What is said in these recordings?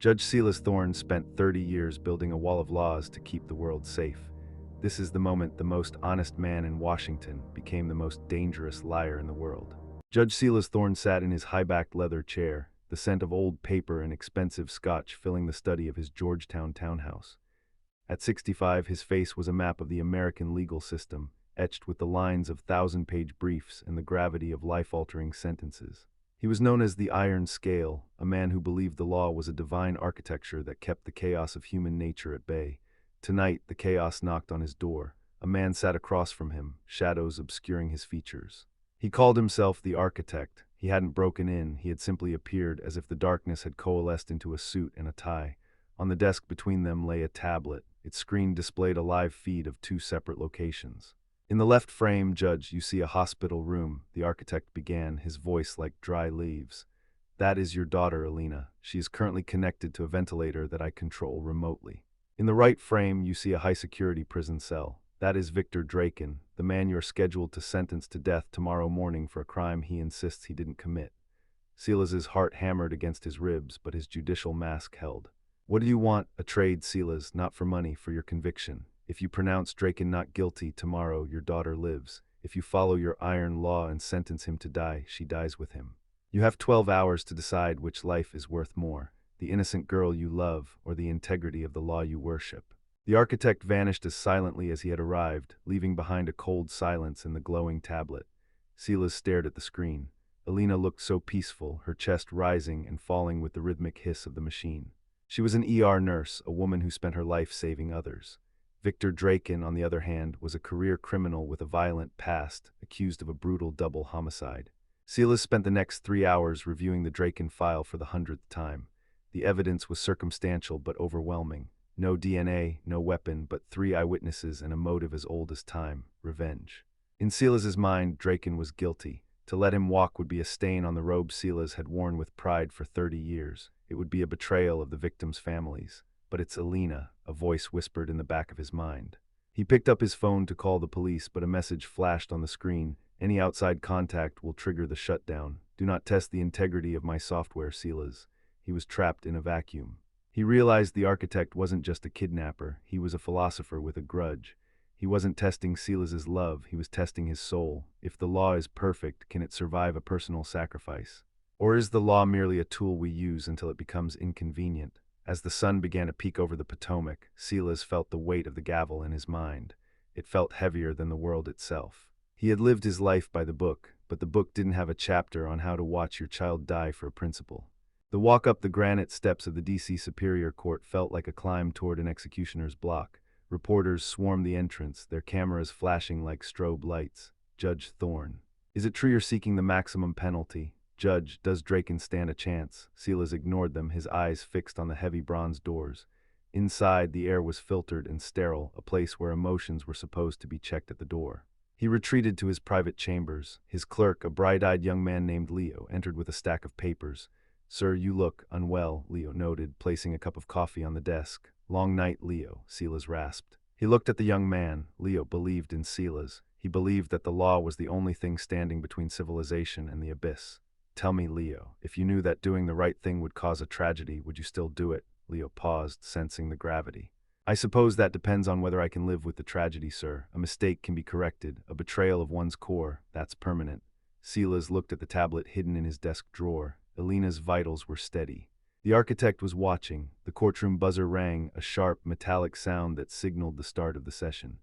Judge Silas Thorne spent 30 years building a wall of laws to keep the world safe. This is the moment the most honest man in Washington became the most dangerous liar in the world. Judge Silas Thorne sat in his high-backed leather chair, the scent of old paper and expensive scotch filling the study of his Georgetown townhouse. At 65, his face was a map of the American legal system, etched with the lines of thousand-page briefs and the gravity of life-altering sentences. He was known as the Iron Scale, a man who believed the law was a divine architecture that kept the chaos of human nature at bay. Tonight, the chaos knocked on his door. A man sat across from him, shadows obscuring his features. He called himself the architect. He hadn't broken in, he had simply appeared as if the darkness had coalesced into a suit and a tie. On the desk between them lay a tablet. Its screen displayed a live feed of two separate locations. In the left frame, Judge, you see a hospital room, the architect began, his voice like dry leaves. That is your daughter, Alina. She is currently connected to a ventilator that I control remotely. In the right frame, you see a high-security prison cell. That is Victor Draken, the man you're scheduled to sentence to death tomorrow morning for a crime he insists he didn't commit. Silas's heart hammered against his ribs, but his judicial mask held. What do you want? A trade, Silas, not for money, for your conviction. If you pronounce Draken not guilty tomorrow, your daughter lives. If you follow your iron law and sentence him to die, she dies with him. You have 12 hours to decide which life is worth more, the innocent girl you love or the integrity of the law you worship. The architect vanished as silently as he had arrived, leaving behind a cold silence in the glowing tablet. Silas stared at the screen. Alina looked so peaceful, her chest rising and falling with the rhythmic hiss of the machine. She was an ER nurse, a woman who spent her life saving others. Victor Draken, on the other hand, was a career criminal with a violent past, accused of a brutal double homicide. Silas spent the next 3 hours reviewing the Draken file for the 100th time. The evidence was circumstantial but overwhelming. No DNA, no weapon, but 3 eyewitnesses and a motive as old as time: revenge. In Silas's mind, Draken was guilty. To let him walk would be a stain on the robe Silas had worn with pride for 30 years. It would be a betrayal of the victims' families. But it's Alina, a voice whispered in the back of his mind. He picked up his phone to call the police, but a message flashed on the screen. Any outside contact will trigger the shutdown. Do not test the integrity of my software, Silas. He was trapped in a vacuum. He realized the architect wasn't just a kidnapper. He was a philosopher with a grudge. He wasn't testing Silas's love, he was testing his soul. If the law is perfect, can it survive a personal sacrifice? Or is the law merely a tool we use until it becomes inconvenient? As the sun began to peek over the Potomac, Silas felt the weight of the gavel in his mind. It felt heavier than the world itself. He had lived his life by the book, but the book didn't have a chapter on how to watch your child die for a principle. The walk up the granite steps of the D.C. Superior Court felt like a climb toward an executioner's block. Reporters swarmed the entrance, their cameras flashing like strobe lights. Judge Thorne. Is it true you're seeking the maximum penalty? Judge, does Draken stand a chance? Silas ignored them, his eyes fixed on the heavy bronze doors. Inside, the air was filtered and sterile, a place where emotions were supposed to be checked at the door. He retreated to his private chambers. His clerk, a bright-eyed young man named Leo, entered with a stack of papers. Sir, you look unwell, Leo noted, placing a cup of coffee on the desk. Long night, Leo, Silas rasped. He looked at the young man. Leo believed in Silas. He believed that the law was the only thing standing between civilization and the abyss. Tell me, Leo, if you knew that doing the right thing would cause a tragedy, would you still do it? Leo paused, sensing the gravity. I suppose that depends on whether I can live with the tragedy, sir. A mistake can be corrected. A betrayal of one's core, that's permanent. Silas looked at the tablet hidden in his desk drawer. Alina's vitals were steady. The architect was watching. The courtroom buzzer rang, a sharp, metallic sound that signaled the start of the session.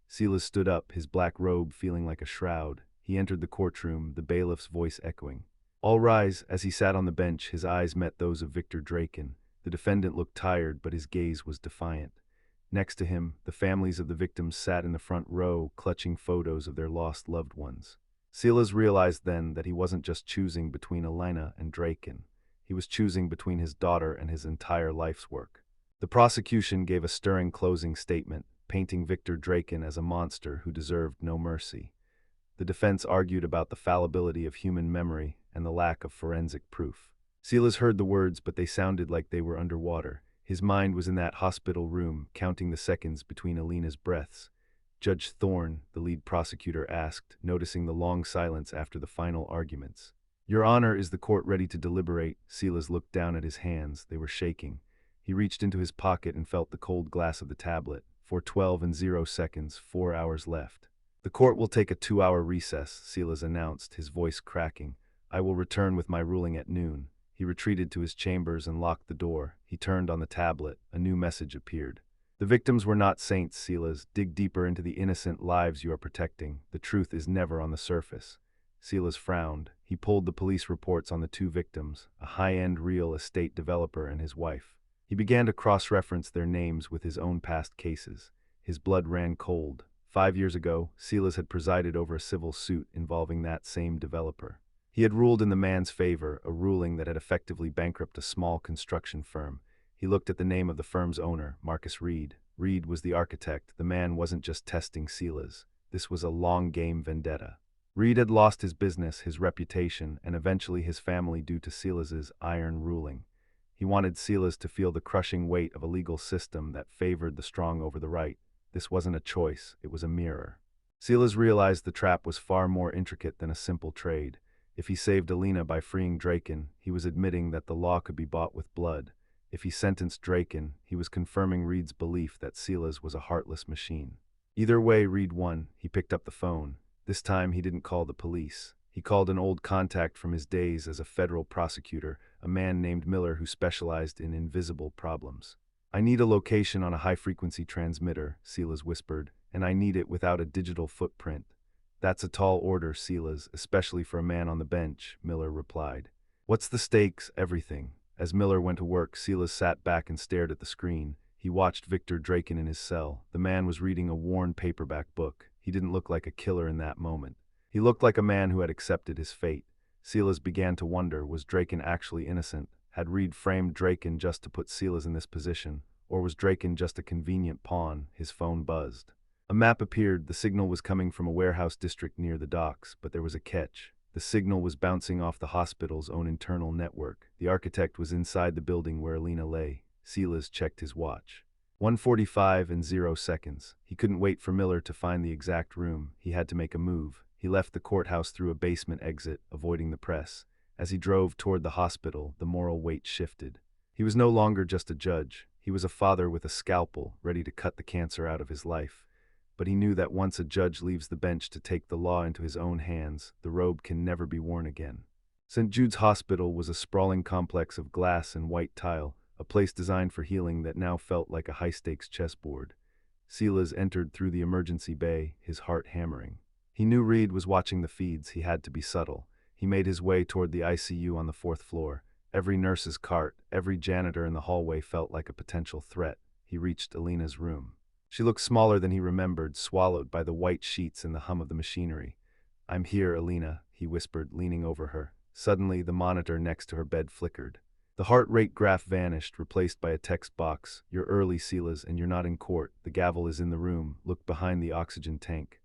Silas stood up, his black robe feeling like a shroud. He entered the courtroom, the bailiff's voice echoing. All rise. As he sat on the bench, his eyes met those of Victor Draken. The defendant looked tired, but his gaze was defiant. Next to him, the families of the victims sat in the front row, clutching photos of their lost loved ones. Silas realized then that he wasn't just choosing between Alina and Draken. He was choosing between his daughter and his entire life's work. The prosecution gave a stirring closing statement, painting Victor Draken as a monster who deserved no mercy. The defense argued about the fallibility of human memory and the lack of forensic proof. Silas heard the words, but they sounded like they were underwater. His mind was in that hospital room, counting the seconds between Alina's breaths. Judge Thorne, the lead prosecutor, asked, noticing the long silence after the final arguments. Your Honor, is the court ready to deliberate? Silas looked down at his hands. They were shaking. He reached into his pocket and felt the cold glass of the tablet. 4:12 and 0 seconds, 4 hours left. The court will take a 2-hour recess, Silas announced, his voice cracking. I will return with my ruling at noon. He retreated to his chambers and locked the door. He turned on the tablet. A new message appeared. The victims were not saints, Silas. Dig deeper into the innocent lives you are protecting. The truth is never on the surface. Silas frowned. He pulled the police reports on the two victims, a high-end real estate developer and his wife. He began to cross-reference their names with his own past cases. His blood ran cold. 5 years ago, Silas had presided over a civil suit involving that same developer. He had ruled in the man's favor, a ruling that had effectively bankrupted a small construction firm. He looked at the name of the firm's owner, Marcus Reed. Reed was the architect. The man wasn't just testing Silas. This was a long-game vendetta. Reed had lost his business, his reputation, and eventually his family due to Silas's iron ruling. He wanted Silas to feel the crushing weight of a legal system that favored the strong over the right. This wasn't a choice, it was a mirror. Silas realized the trap was far more intricate than a simple trade. If he saved Alina by freeing Draken, he was admitting that the law could be bought with blood. If he sentenced Draken, he was confirming Reed's belief that Silas was a heartless machine. Either way, Reed won. He picked up the phone. This time he didn't call the police. He called an old contact from his days as a federal prosecutor, a man named Miller who specialized in invisible problems. I need a location on a high-frequency transmitter, Silas whispered, and I need it without a digital footprint. That's a tall order, Silas, especially for a man on the bench, Miller replied. What's the stakes? Everything. As Miller went to work, Silas sat back and stared at the screen. He watched Victor Draken in his cell. The man was reading a worn paperback book. He didn't look like a killer in that moment. He looked like a man who had accepted his fate. Silas began to wonder, was Draken actually innocent? Had Reed framed Draken just to put Silas in this position? Or was Draken just a convenient pawn? His phone buzzed. A map appeared. The signal was coming from a warehouse district near the docks, but there was a catch. The signal was bouncing off the hospital's own internal network. The architect was inside the building where Alina lay. Silas checked his watch. 1:45 and 0 seconds. He couldn't wait for Miller to find the exact room. He had to make a move. He left the courthouse through a basement exit, avoiding the press. As he drove toward the hospital, the moral weight shifted. He was no longer just a judge. He was a father with a scalpel, ready to cut the cancer out of his life. But he knew that once a judge leaves the bench to take the law into his own hands, the robe can never be worn again. St. Jude's Hospital was a sprawling complex of glass and white tile, a place designed for healing that now felt like a high-stakes chessboard. Silas entered through the emergency bay, his heart hammering. He knew Reed was watching the feeds. He had to be subtle. He made his way toward the ICU on the 4th floor. Every nurse's cart, every janitor in the hallway felt like a potential threat. He reached Alina's room. She looked smaller than he remembered, swallowed by the white sheets and the hum of the machinery. I'm here, Alina, he whispered, leaning over her. Suddenly, the monitor next to her bed flickered. The heart rate graph vanished, replaced by a text box. You're early, Silas, and you're not in court. The gavel is in the room. Look behind the oxygen tank.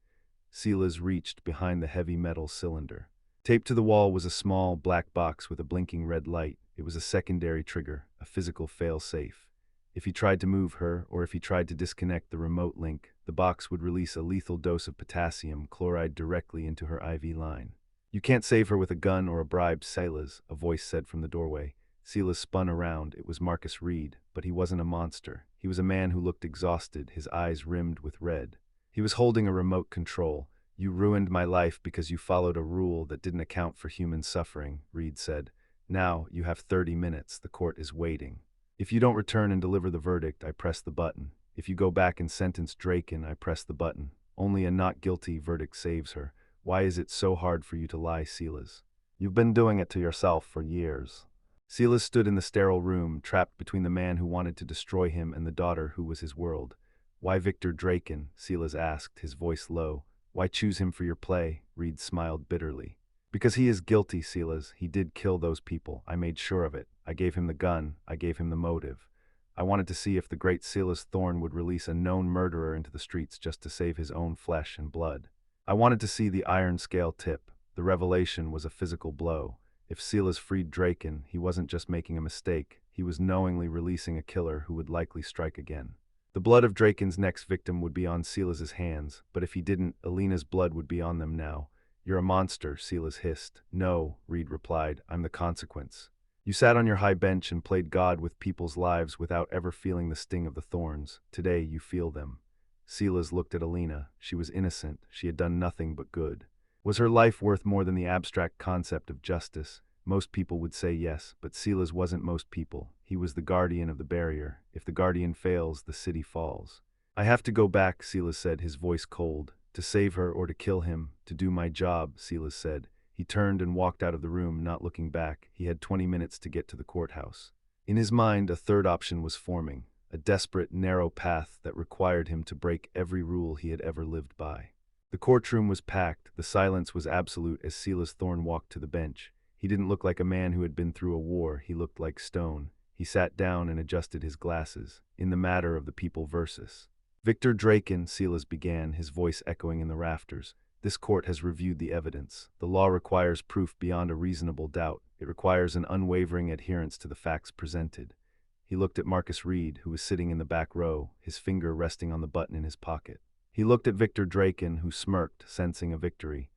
Silas reached behind the heavy metal cylinder. Taped to the wall was a small, black box with a blinking red light. It was a secondary trigger, a physical fail-safe. If he tried to move her, or if he tried to disconnect the remote link, the box would release a lethal dose of potassium chloride directly into her IV line. You can't save her with a gun or a bribe, Silas, a voice said from the doorway. Silas spun around. It was Marcus Reed, but he wasn't a monster. He was a man who looked exhausted, his eyes rimmed with red. He was holding a remote control. You ruined my life because you followed a rule that didn't account for human suffering, Reed said. Now you have 30 minutes. The court is waiting. If you don't return and deliver the verdict, I press the button. If you go back and sentence Draken, I press the button. Only a not guilty verdict saves her. Why is it so hard for you to lie, Silas? You've been doing it to yourself for years. Silas stood in the sterile room, trapped between the man who wanted to destroy him and the daughter who was his world. Why Victor Draken? Silas asked, his voice low. Why choose him for your play? Reed smiled bitterly. Because he is guilty, Silas. He did kill those people. I made sure of it. I gave him the gun. I gave him the motive. I wanted to see if the great Silas Thorne would release a known murderer into the streets just to save his own flesh and blood. I wanted to see the iron scale tip. The revelation was a physical blow. If Silas freed Draken, he wasn't just making a mistake. He was knowingly releasing a killer who would likely strike again. The blood of Draken's next victim would be on Silas's hands, but if he didn't, Alina's blood would be on them now. You're a monster, Silas hissed. No, Reed replied. I'm the consequence. You sat on your high bench and played God with people's lives without ever feeling the sting of the thorns. Today you feel them. Silas looked at Alina. She was innocent. She had done nothing but good. Was her life worth more than the abstract concept of justice? Most people would say yes, but Silas wasn't most people. He was the guardian of the barrier. If the guardian fails, the city falls. I have to go back, Silas said, his voice cold. To save her or to kill him. To do my job, Silas said. He turned and walked out of the room, not looking back. He had 20 minutes to get to the courthouse. In his mind, a third option was forming, a desperate, narrow path that required him to break every rule he had ever lived by. The courtroom was packed. The silence was absolute as Silas Thorne walked to the bench. He didn't look like a man who had been through a war. He looked like stone. He sat down and adjusted his glasses. In the matter of the people versus Victor Draken, Silas began, his voice echoing in the rafters. This court has reviewed the evidence. The law requires proof beyond a reasonable doubt. It requires an unwavering adherence to the facts presented. He looked at Marcus Reed, who was sitting in the back row, his finger resting on the button in his pocket. He looked at Victor Draken, who smirked, sensing a victory.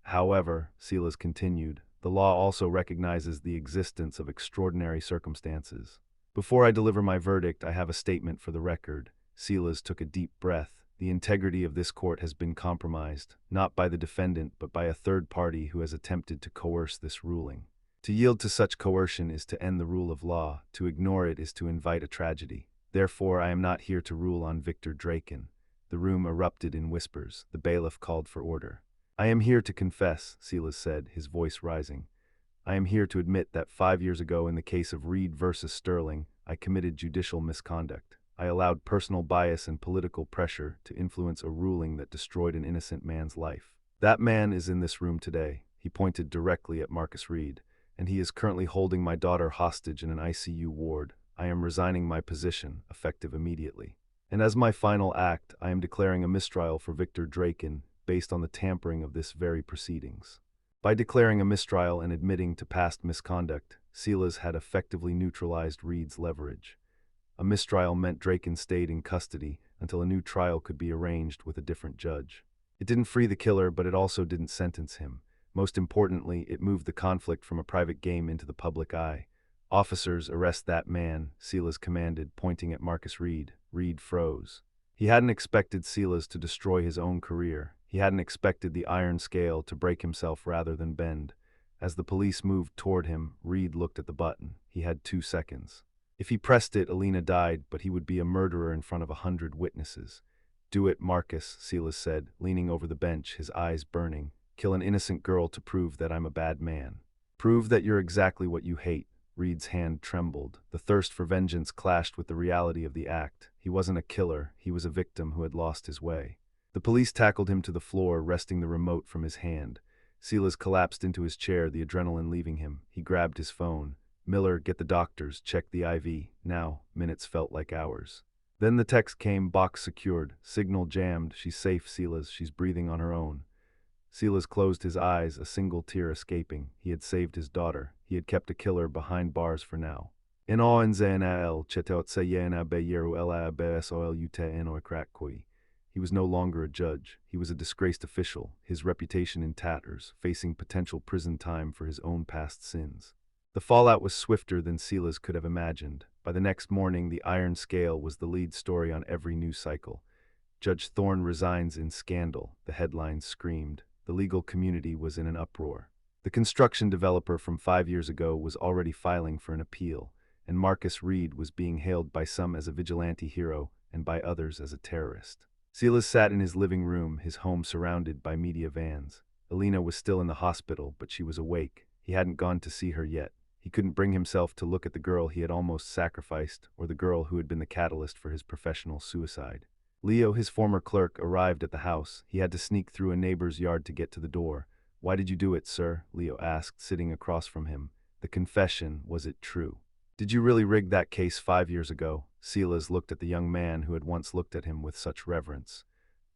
However, Silas continued, the law also recognizes the existence of extraordinary circumstances. Before I deliver my verdict, I have a statement for the record. Silas took a deep breath. The integrity of this court has been compromised, not by the defendant, but by a third party who has attempted to coerce this ruling. To yield to such coercion is to end the rule of law. To ignore it is to invite a tragedy. Therefore, I am not here to rule on Victor Draken. The room erupted in whispers. The bailiff called for order. I am here to confess, Silas said, his voice rising. I am here to admit that 5 years ago in the case of Reed versus Sterling, I committed judicial misconduct. I allowed personal bias and political pressure to influence a ruling that destroyed an innocent man's life. That man is in this room today. He pointed directly at Marcus Reed, and he is currently holding my daughter hostage in an ICU ward. I am resigning my position, effective immediately. And as my final act, I am declaring a mistrial for Victor Draken based on the tampering of this very proceedings. By declaring a mistrial and admitting to past misconduct, Silas had effectively neutralized Reed's leverage. A mistrial meant Draken stayed in custody until a new trial could be arranged with a different judge. It didn't free the killer, but it also didn't sentence him. Most importantly, it moved the conflict from a private game into the public eye. Officers, arrest that man, Silas commanded, pointing at Marcus Reed. Reed froze. He hadn't expected Silas to destroy his own career. He hadn't expected the iron scale to break himself rather than bend. As the police moved toward him, Reed looked at the button. He had 2 seconds. If he pressed it, Alina died, but he would be a murderer in front of 100 witnesses. Do it, Marcus, Silas said, leaning over the bench, his eyes burning. Kill an innocent girl to prove that I'm a bad man. Prove that you're exactly what you hate. Reed's hand trembled. The thirst for vengeance clashed with the reality of the act. He wasn't a killer. He was a victim who had lost his way. The police tackled him to the floor, wresting the remote from his hand. Silas collapsed into his chair, the adrenaline leaving him. He grabbed his phone. Miller, get the doctors, check the IV. Now, minutes felt like hours. Then the text came, box secured, signal jammed, she's safe, Silas, she's breathing on her own. Silas closed his eyes, a single tear escaping. He had saved his daughter. He had kept a killer behind bars for now. He was no longer a judge. He was a disgraced official, his reputation in tatters, facing potential prison time for his own past sins. The fallout was swifter than Silas could have imagined. By the next morning, the iron scale was the lead story on every news cycle. Judge Thorne resigns in scandal, the headlines screamed. The legal community was in an uproar. The construction developer from 5 years ago was already filing for an appeal, and Marcus Reed was being hailed by some as a vigilante hero and by others as a terrorist. Silas sat in his living room, his home surrounded by media vans. Alina was still in the hospital, but she was awake. He hadn't gone to see her yet. He couldn't bring himself to look at the girl he had almost sacrificed, or the girl who had been the catalyst for his professional suicide. Leo, his former clerk, arrived at the house. He had to sneak through a neighbor's yard to get to the door. "Why did you do it, sir?" Leo asked, sitting across from him. The confession, was it true? "Did you really rig that case 5 years ago?" Silas looked at the young man who had once looked at him with such reverence.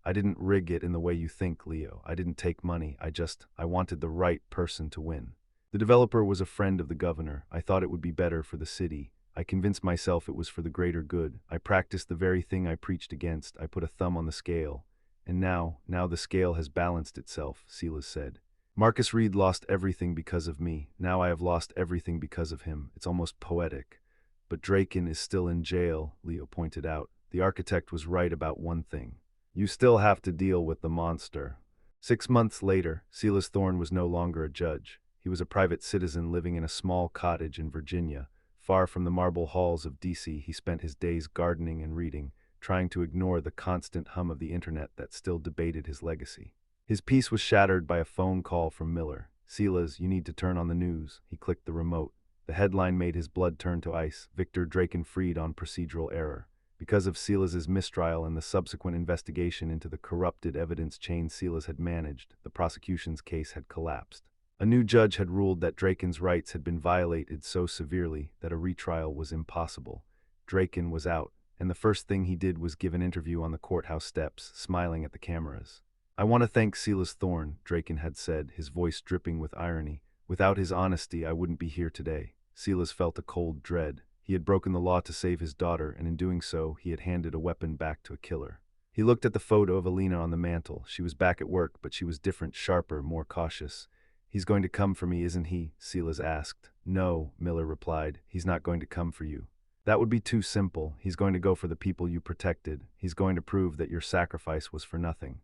"I didn't rig it in the way you think, Leo. I didn't take money. I wanted the right person to win. The developer was a friend of the governor. I thought it would be better for the city. I convinced myself it was for the greater good. I practiced the very thing I preached against. I put a thumb on the scale. And now the scale has balanced itself," Silas said. Marcus Reed lost everything because of me. Now I have lost everything because of him. It's almost poetic. But Draken is still in jail, Leo pointed out. The architect was right about one thing. You still have to deal with the monster. 6 months later, Silas Thorne was no longer a judge. He was a private citizen living in a small cottage in Virginia. Far from the marble halls of DC, he spent his days gardening and reading, trying to ignore the constant hum of the internet that still debated his legacy. His peace was shattered by a phone call from Miller. Silas, you need to turn on the news. He clicked the remote. The headline made his blood turn to ice. Victor Draken freed on procedural error. Because of Silas's mistrial and the subsequent investigation into the corrupted evidence chain Silas had managed, the prosecution's case had collapsed. A new judge had ruled that Draken's rights had been violated so severely that a retrial was impossible. Draken was out, and the first thing he did was give an interview on the courthouse steps, smiling at the cameras. I want to thank Silas Thorne, Draken had said, his voice dripping with irony. Without his honesty, I wouldn't be here today. Silas felt a cold dread. He had broken the law to save his daughter, and in doing so, he had handed a weapon back to a killer. He looked at the photo of Alina on the mantel. She was back at work, but she was different, sharper, more cautious. He's going to come for me, isn't he? Silas asked. No, Miller replied. He's not going to come for you. That would be too simple. He's going to go for the people you protected. He's going to prove that your sacrifice was for nothing.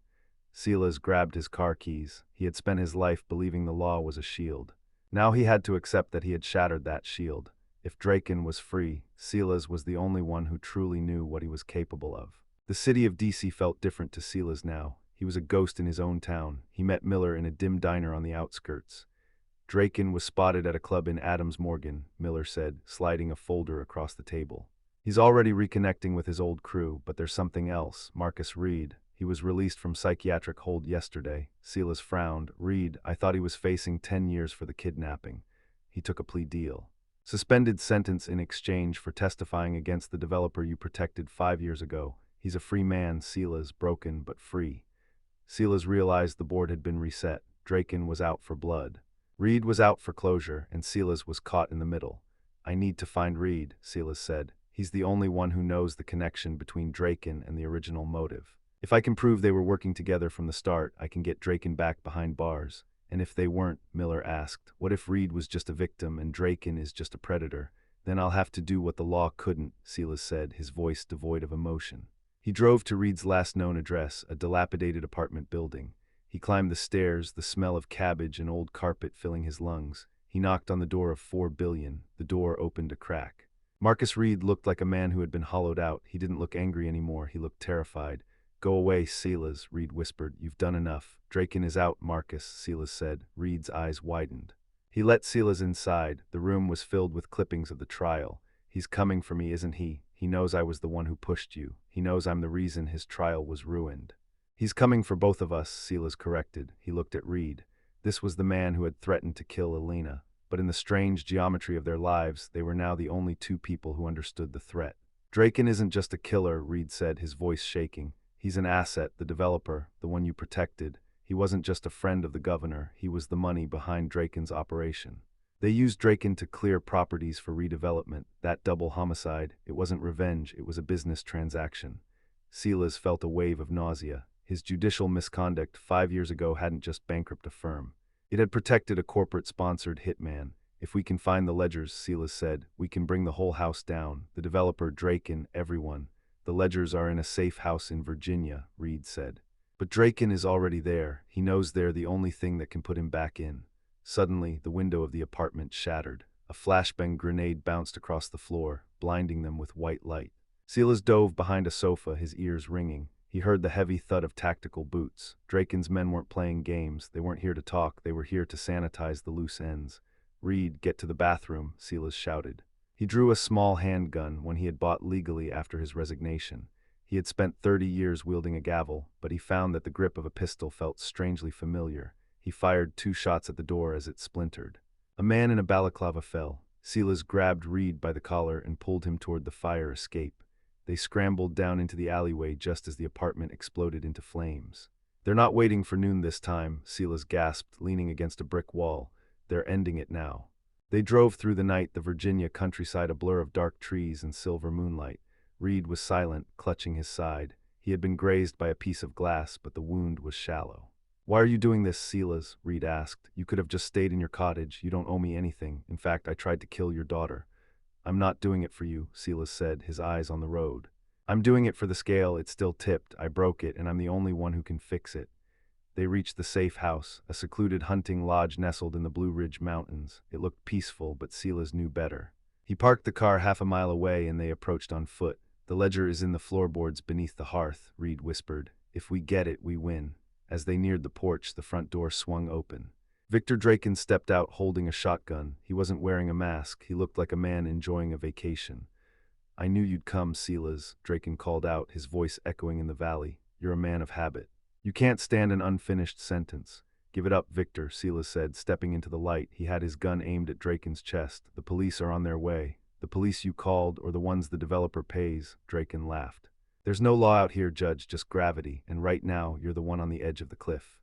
Silas grabbed his car keys. He had spent his life believing the law was a shield. Now he had to accept that he had shattered that shield. If Draken was free, Silas was the only one who truly knew what he was capable of. The city of DC felt different to Silas now. He was a ghost in his own town. He met Miller in a dim diner on the outskirts. Draken was spotted at a club in Adams Morgan, Miller said, sliding a folder across the table. He's already reconnecting with his old crew, but there's something else. Marcus Reed. He was released from psychiatric hold yesterday. Silas frowned. Reed, I thought he was facing 10 years for the kidnapping. He took a plea deal. Suspended sentence in exchange for testifying against the developer you protected 5 years ago. He's a free man, Silas, broken but free. Silas realized the board had been reset. Draken was out for blood. Reed was out for closure, and Silas was caught in the middle. I need to find Reed, Silas said. He's the only one who knows the connection between Draken and the original motive. If I can prove they were working together from the start, I can get Draken back behind bars. And if they weren't, Miller asked, what if Reed was just a victim and Draken is just a predator? Then I'll have to do what the law couldn't, Silas said, his voice devoid of emotion. He drove to Reed's last known address, a dilapidated apartment building. He climbed the stairs, the smell of cabbage and old carpet filling his lungs. He knocked on the door of 4 billion. The door opened a crack. Marcus Reed looked like a man who had been hollowed out. He didn't look angry anymore. He looked terrified. Go away, Silas, Reed whispered. You've done enough. Draken is out, Marcus, Silas said. Reed's eyes widened. He let Silas inside. The room was filled with clippings of the trial. He's coming for me, isn't he? He knows I was the one who pushed you. He knows I'm the reason his trial was ruined. He's coming for both of us, Silas corrected. He looked at Reed. This was the man who had threatened to kill Alina. But in the strange geometry of their lives, they were now the only two people who understood the threat. Draken isn't just a killer, Reed said, his voice shaking. He's an asset, the developer, the one you protected. He wasn't just a friend of the governor, he was the money behind Draken's operation. They used Draken to clear properties for redevelopment. That double homicide, it wasn't revenge, it was a business transaction. Silas felt a wave of nausea. His judicial misconduct 5 years ago hadn't just bankrupted a firm. It had protected a corporate-sponsored hitman. If we can find the ledgers, Silas said, we can bring the whole house down. The developer, Draken, everyone. The ledgers are in a safe house in Virginia, Reed said. But Draken is already there. He knows they're the only thing that can put him back in. Suddenly, the window of the apartment shattered. A flashbang grenade bounced across the floor, blinding them with white light. Silas dove behind a sofa, his ears ringing. He heard the heavy thud of tactical boots. Draken's men weren't playing games. They weren't here to talk. They were here to sanitize the loose ends. Reed, get to the bathroom, Silas shouted. He drew a small handgun, one he had bought legally after his resignation. He had spent 30 years wielding a gavel, but he found that the grip of a pistol felt strangely familiar. He fired 2 shots at the door as it splintered. A man in a balaclava fell. Silas grabbed Reed by the collar and pulled him toward the fire escape. They scrambled down into the alleyway just as the apartment exploded into flames. They're not waiting for noon this time, Silas gasped, leaning against a brick wall. They're ending it now. They drove through the night, the Virginia countryside a blur of dark trees and silver moonlight. Reed was silent, clutching his side. He had been grazed by a piece of glass, but the wound was shallow. Why are you doing this, Silas? Reed asked. You could have just stayed in your cottage. You don't owe me anything. In fact, I tried to kill your daughter. I'm not doing it for you, Silas said, his eyes on the road. I'm doing it for the scale. It's still tipped. I broke it, and I'm the only one who can fix it. They reached the safe house, a secluded hunting lodge nestled in the Blue Ridge Mountains. It looked peaceful, but Silas knew better. He parked the car half a mile away and they approached on foot. The ledger is in the floorboards beneath the hearth, Reed whispered. If we get it, we win. As they neared the porch, the front door swung open. Victor Draken stepped out holding a shotgun. He wasn't wearing a mask. He looked like a man enjoying a vacation. I knew you'd come, Silas, Draken called out, his voice echoing in the valley. You're a man of habit. You can't stand an unfinished sentence. Give it up, Victor, Silas said, stepping into the light. He had his gun aimed at Draken's chest. The police are on their way. The police you called, or the ones the developer pays, Draken laughed. There's no law out here, Judge, just gravity, and right now you're the one on the edge of the cliff.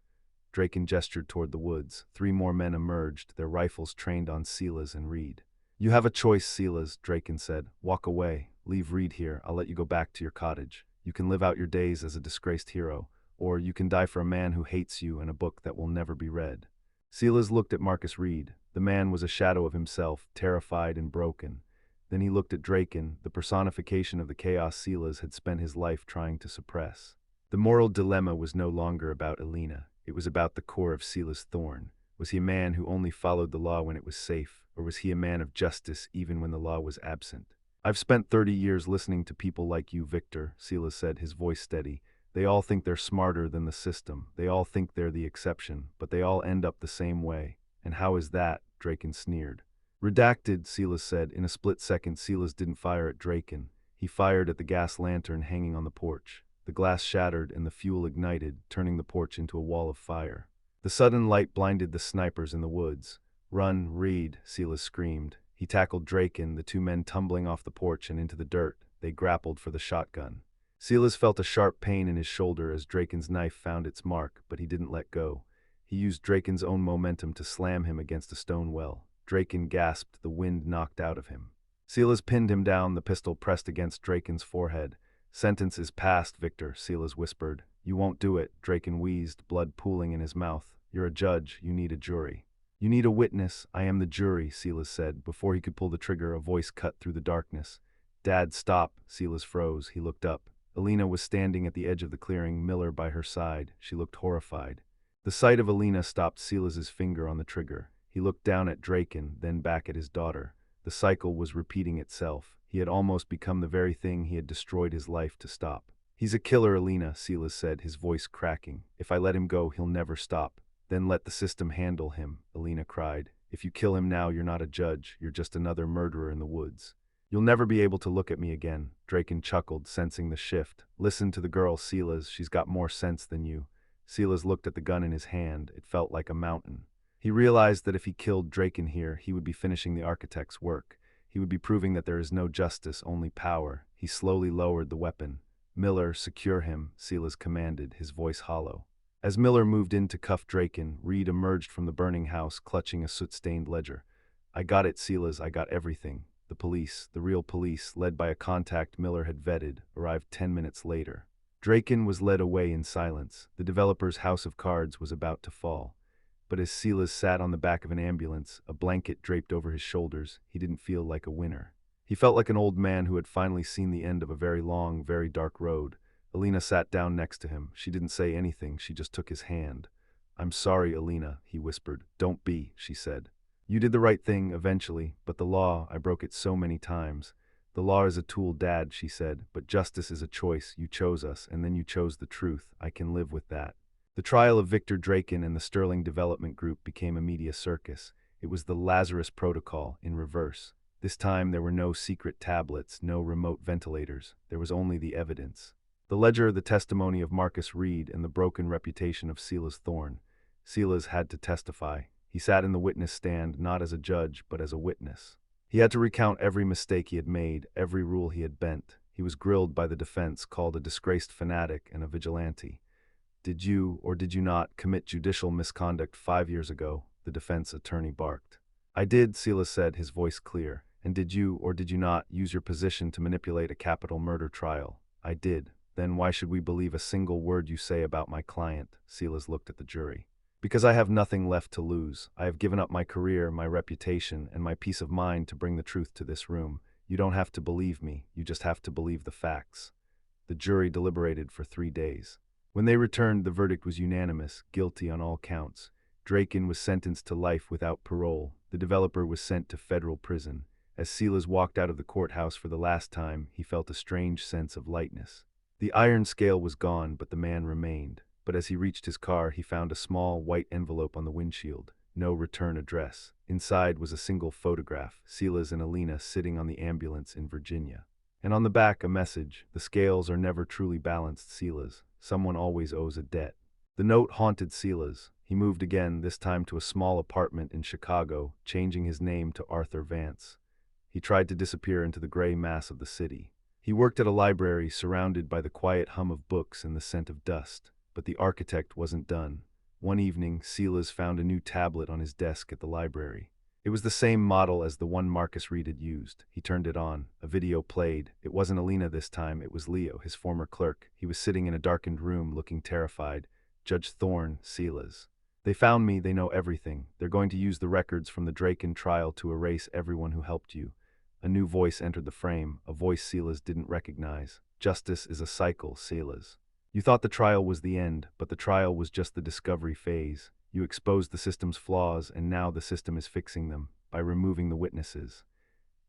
Draken gestured toward the woods. 3 more men emerged, their rifles trained on Silas and Reed. You have a choice, Silas, Draken said. Walk away. Leave Reed here. I'll let you go back to your cottage. You can live out your days as a disgraced hero, or you can die for a man who hates you and a book that will never be read. Silas looked at Marcus Reed. The man was a shadow of himself, terrified and broken. Then he looked at Draken, the personification of the chaos Silas had spent his life trying to suppress. The moral dilemma was no longer about Alina. It was about the core of Silas Thorne. Was he a man who only followed the law when it was safe, or was he a man of justice even when the law was absent? I've spent 30 years listening to people like you, Victor, Silas said, his voice steady. They all think they're smarter than the system. They all think they're the exception, but they all end up the same way. And how is that? Draken sneered. Redacted, Silas said. In a split second, Silas didn't fire at Draken. He fired at the gas lantern hanging on the porch. The glass shattered and the fuel ignited, turning the porch into a wall of fire. The sudden light blinded the snipers in the woods. Run, Reed, Silas screamed. He tackled Draken, the 2 men tumbling off the porch and into the dirt. They grappled for the shotgun. Silas felt a sharp pain in his shoulder as Draken's knife found its mark, but he didn't let go. He used Draken's own momentum to slam him against a stone well. Draken gasped, the wind knocked out of him. Silas pinned him down, the pistol pressed against Draken's forehead. Sentence is passed, Victor, Silas whispered. You won't do it, Draken wheezed, blood pooling in his mouth. You're a judge, you need a jury. You need a witness. I am the jury, Silas said. Before he could pull the trigger, a voice cut through the darkness. Dad, stop. Silas froze. He looked up. Alina was standing at the edge of the clearing, Miller by her side. She looked horrified. The sight of Alina stopped Silas's finger on the trigger. He looked down at Draken, then back at his daughter. The cycle was repeating itself. He had almost become the very thing he had destroyed his life to stop. He's a killer, Alina, Silas said, his voice cracking. If I let him go, he'll never stop. Then let the system handle him, Alina cried. If you kill him now, you're not a judge. You're just another murderer in the woods. You'll never be able to look at me again. Draken chuckled, sensing the shift. Listen to the girl, Silas. She's got more sense than you. Silas looked at the gun in his hand. It felt like a mountain. He realized that if he killed Draken here, he would be finishing the architect's work. He would be proving that there is no justice, only power. He slowly lowered the weapon. Miller, secure him, Silas commanded, his voice hollow. As Miller moved in to cuff Draken, Reed emerged from the burning house, clutching a soot-stained ledger. I got it, Silas, I got everything. The police, the real police, led by a contact Miller had vetted, arrived 10 minutes later. Draken was led away in silence. The developer's house of cards was about to fall. But as Silas sat on the back of an ambulance, a blanket draped over his shoulders, he didn't feel like a winner. He felt like an old man who had finally seen the end of a very long, very dark road. Alina sat down next to him. She didn't say anything, she just took his hand. I'm sorry, Alina, he whispered. Don't be, she said. You did the right thing eventually, but the law, I broke it so many times. The law is a tool, Dad, she said, but justice is a choice. You chose us, and then you chose the truth. I can live with that. The trial of Victor Draken and the Sterling Development Group became a media circus. It was the Lazarus Protocol in reverse. This time there were no secret tablets, no remote ventilators. There was only the evidence. The ledger, the testimony of Marcus Reed, and the broken reputation of Silas Thorne. Silas had to testify. He sat in the witness stand not as a judge, but as a witness. He had to recount every mistake he had made, every rule he had bent. He was grilled by the defense, called a disgraced fanatic and a vigilante. Did you, or did you not, commit judicial misconduct 5 years ago? The defense attorney barked. I did, Silas said, his voice clear. And did you, or did you not, use your position to manipulate a capital murder trial? I did. Then why should we believe a single word you say about my client? Silas looked at the jury. Because I have nothing left to lose. I have given up my career, my reputation, and my peace of mind to bring the truth to this room. You don't have to believe me, you just have to believe the facts. The jury deliberated for 3 days. When they returned, the verdict was unanimous, guilty on all counts. Draken was sentenced to life without parole. The developer was sent to federal prison. As Silas walked out of the courthouse for the last time, he felt a strange sense of lightness. The iron scale was gone, but the man remained. But as he reached his car, he found a small, white envelope on the windshield. No return address. Inside was a single photograph, Silas and Alina sitting on the ambulance in Virginia. And on the back, a message: the scales are never truly balanced, Silas. Someone always owes a debt. The note haunted Silas. He moved again, this time to a small apartment in Chicago, changing his name to Arthur Vance. He tried to disappear into the gray mass of the city. He worked at a library, surrounded by the quiet hum of books and the scent of dust. But the architect wasn't done. One evening, Silas found a new tablet on his desk at the library. It was the same model as the one Marcus Reed had used. He turned it on. A video played. It wasn't Alina this time, it was Leo, his former clerk. He was sitting in a darkened room, looking terrified. Judge Thorne, Silas. They found me, they know everything. They're going to use the records from the Draken trial to erase everyone who helped you. A new voice entered the frame, a voice Silas didn't recognize. Justice is a cycle, Silas. You thought the trial was the end, but the trial was just the discovery phase. You exposed the system's flaws, and now the system is fixing them, by removing the witnesses.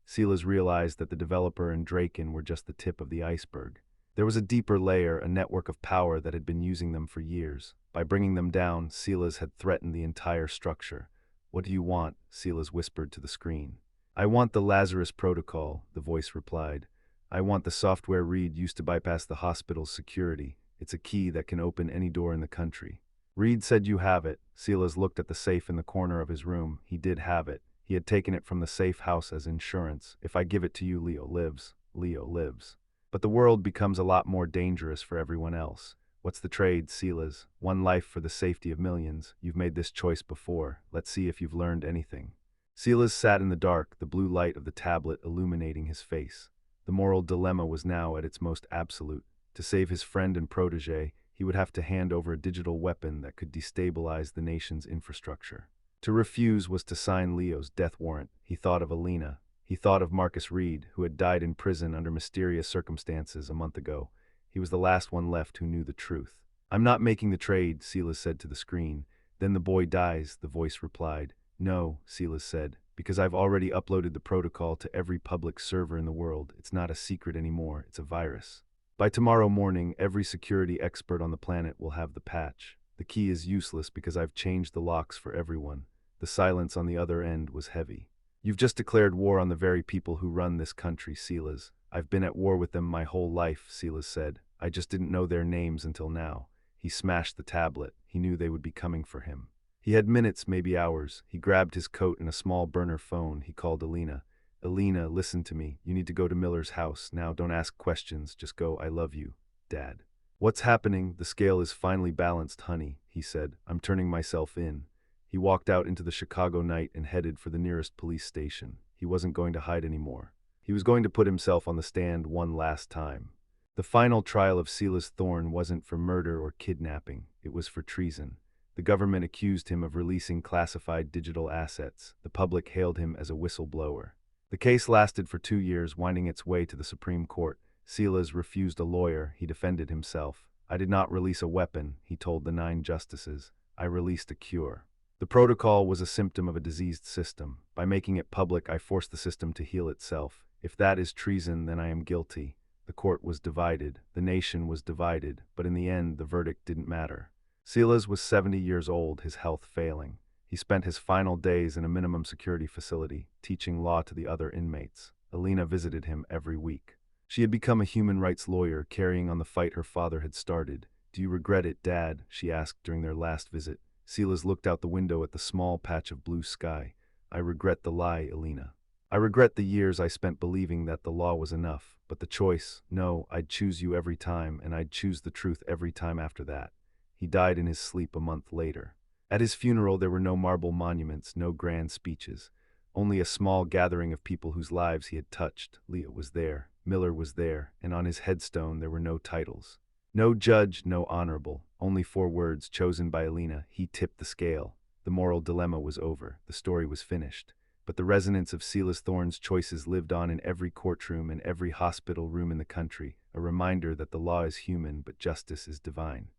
Silas realized that the developer and Draken were just the tip of the iceberg. There was a deeper layer, a network of power that had been using them for years. By bringing them down, Silas had threatened the entire structure. What do you want? Silas whispered to the screen. I want the Lazarus Protocol, the voice replied. I want the software Reed used to bypass the hospital's security. It's a key that can open any door in the country. Reed said you have it. Silas looked at the safe in the corner of his room. He did have it. He had taken it from the safe house as insurance. If I give it to you, Leo lives. Leo lives. But the world becomes a lot more dangerous for everyone else. What's the trade, Silas? One life for the safety of millions. You've made this choice before. Let's see if you've learned anything. Silas sat in the dark, the blue light of the tablet illuminating his face. The moral dilemma was now at its most absolute. To save his friend and protege, he would have to hand over a digital weapon that could destabilize the nation's infrastructure. To refuse was to sign Leo's death warrant. He thought of Alina. He thought of Marcus Reed, who had died in prison under mysterious circumstances a month ago. He was the last one left who knew the truth. I'm not making the trade, Silas said to the screen. Then the boy dies, the voice replied. No, Silas said, because I've already uploaded the protocol to every public server in the world. It's not a secret anymore, it's a virus. By tomorrow morning, every security expert on the planet will have the patch. The key is useless because I've changed the locks for everyone. The silence on the other end was heavy. You've just declared war on the very people who run this country, Silas. I've been at war with them my whole life, Silas said. I just didn't know their names until now. He smashed the tablet. He knew they would be coming for him. He had minutes, maybe hours. He grabbed his coat and a small burner phone. He called Alina. Alina, listen to me. You need to go to Miller's house. Now, don't ask questions. Just go. I love you, Dad. What's happening? The scale is finally balanced, honey, he said. I'm turning myself in. He walked out into the Chicago night and headed for the nearest police station. He wasn't going to hide anymore. He was going to put himself on the stand one last time. The final trial of Silas Thorne wasn't for murder or kidnapping. It was for treason. The government accused him of releasing classified digital assets. The public hailed him as a whistleblower. The case lasted for 2 years, winding its way to the Supreme Court. Silas refused a lawyer. He defended himself. I did not release a weapon, he told the 9 justices. I released a cure. The protocol was a symptom of a diseased system. By making it public, I forced the system to heal itself. If that is treason, then I am guilty. The court was divided. The nation was divided. But in the end, the verdict didn't matter. Silas was 70 years old, his health failing. He spent his final days in a minimum security facility, teaching law to the other inmates. Alina visited him every week. She had become a human rights lawyer, carrying on the fight her father had started. Do you regret it, Dad? She asked during their last visit. Silas looked out the window at the small patch of blue sky. I regret the lie, Alina. I regret the years I spent believing that the law was enough, but the choice, no, I'd choose you every time, and I'd choose the truth every time after that. He died in his sleep a month later. At his funeral, there were no marble monuments, no grand speeches, only a small gathering of people whose lives he had touched. Leo was there, Miller was there, and on his headstone there were no titles. No judge, no honorable, only 4 words chosen by Alina. He tipped the scale. The moral dilemma was over. The story was finished. But the resonance of Silas Thorne's choices lived on in every courtroom and every hospital room in the country, a reminder that the law is human but justice is divine.